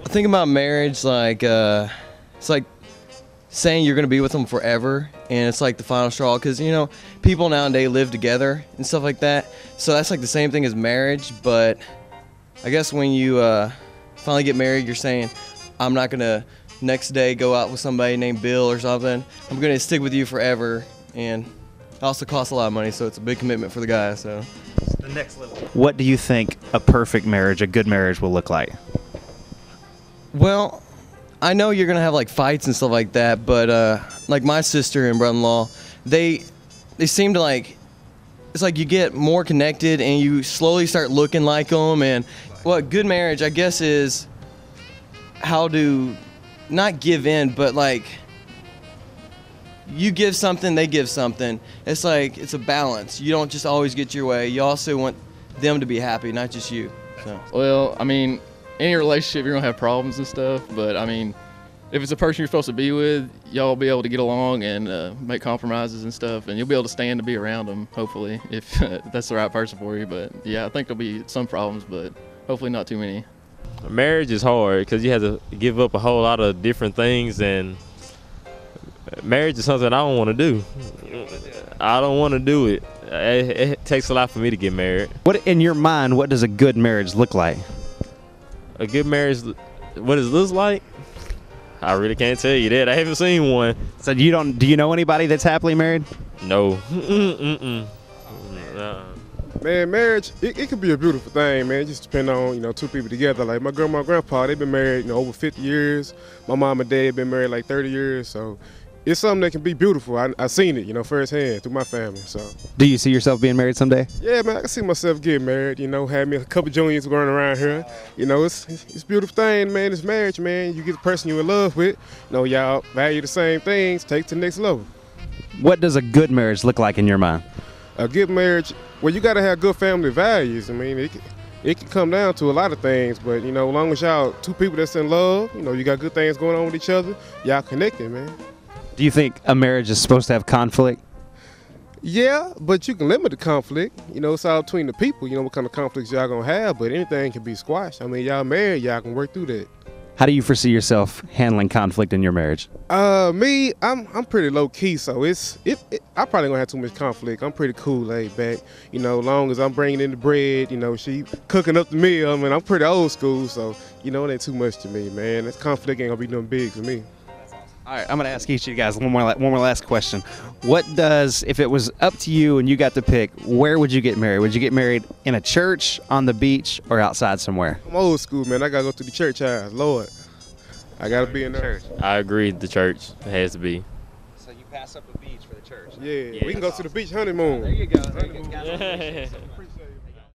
I think about marriage like it's like saying you're gonna be with them forever, and it's like the final straw. Because you know, people nowadays live together and stuff like that. So that's like the same thing as marriage. But I guess when you finally get married, you're saying, I'm not gonna next day go out with somebody named Bill or something. I'm gonna stick with you forever, and it also costs a lot of money, so it's a big commitment for the guy. So The next level. What do you think a perfect marriage, a good marriage, will look like? well, I know you're gonna have like fights and stuff like that, but like my sister and brother-in-law, they seem to like, it's like you get more connected and you slowly start looking like them. And what good marriage, I guess, is how to not give in, but like you give something, they give something. It's like it's a balance. You don't just always get your way. You also want them to be happy, not just you. So. Well, I mean, any relationship you're gonna have problems and stuff, but I mean, if it's a person you're supposed to be with, y'all will be able to get along and make compromises and stuff, and you'll be able to stand to be around them, hopefully, if that's the right person for you. But yeah, I think there'll be some problems, but hopefully not too many. Marriage is hard because you have to give up a whole lot of different things, and marriage is something I don't want to do. I don't want to do it. It takes a lot for me to get married. What in your mind? What does a good marriage look like? A good marriage, what it looks like? I really can't tell you that. I haven't seen one. So you don't? Do you know anybody that's happily married? No. Man, marriage, it could be a beautiful thing, man. It just depends on, you know, two people together. Like my grandma and grandpa, they've been married, you know, over 50 years. My mom and dad been married like 30 years. So it's something that can be beautiful. I seen it, you know, firsthand through my family. So. Do you see yourself being married someday? Yeah, man, I can see myself getting married, you know, have me a couple juniors running around here. You know, it's a beautiful thing, man. It's marriage, man. You get the person you're in love with. You know, y'all value the same things, take it to the next level. What does a good marriage look like in your mind? A good marriage, well, you got to have good family values. I mean, it can come down to a lot of things, but, you know, as long as y'all two people that's in love, you know, you got good things going on with each other, y'all connected, man. Do you think a marriage is supposed to have conflict? Yeah, but you can limit the conflict. You know, it's all between the people. You know what kind of conflicts y'all gonna have, but anything can be squashed. I mean, y'all married, y'all can work through that. How do you foresee yourself handling conflict in your marriage? Me, I'm pretty low key, so I probably gonna have too much conflict. I'm pretty cool, laid back. You know, as long as I'm bringing in the bread, you know, she cooking up the meal. I mean, I'm pretty old school, so you know, it ain't too much to me, man. That conflict ain't gonna be nothing big for me. All right, I'm going to ask each of you guys one more last question. What does, if it was up to you and you got to pick, where would you get married? Would you get married in a church, on the beach, or outside somewhere? I'm old school, man. I got to go to the church house. Lord, I got to be in the church. I agree, the church. It has to be. So you pass up the beach for the church? Yeah, we can go to the beach honeymoon. There you go. Appreciate you.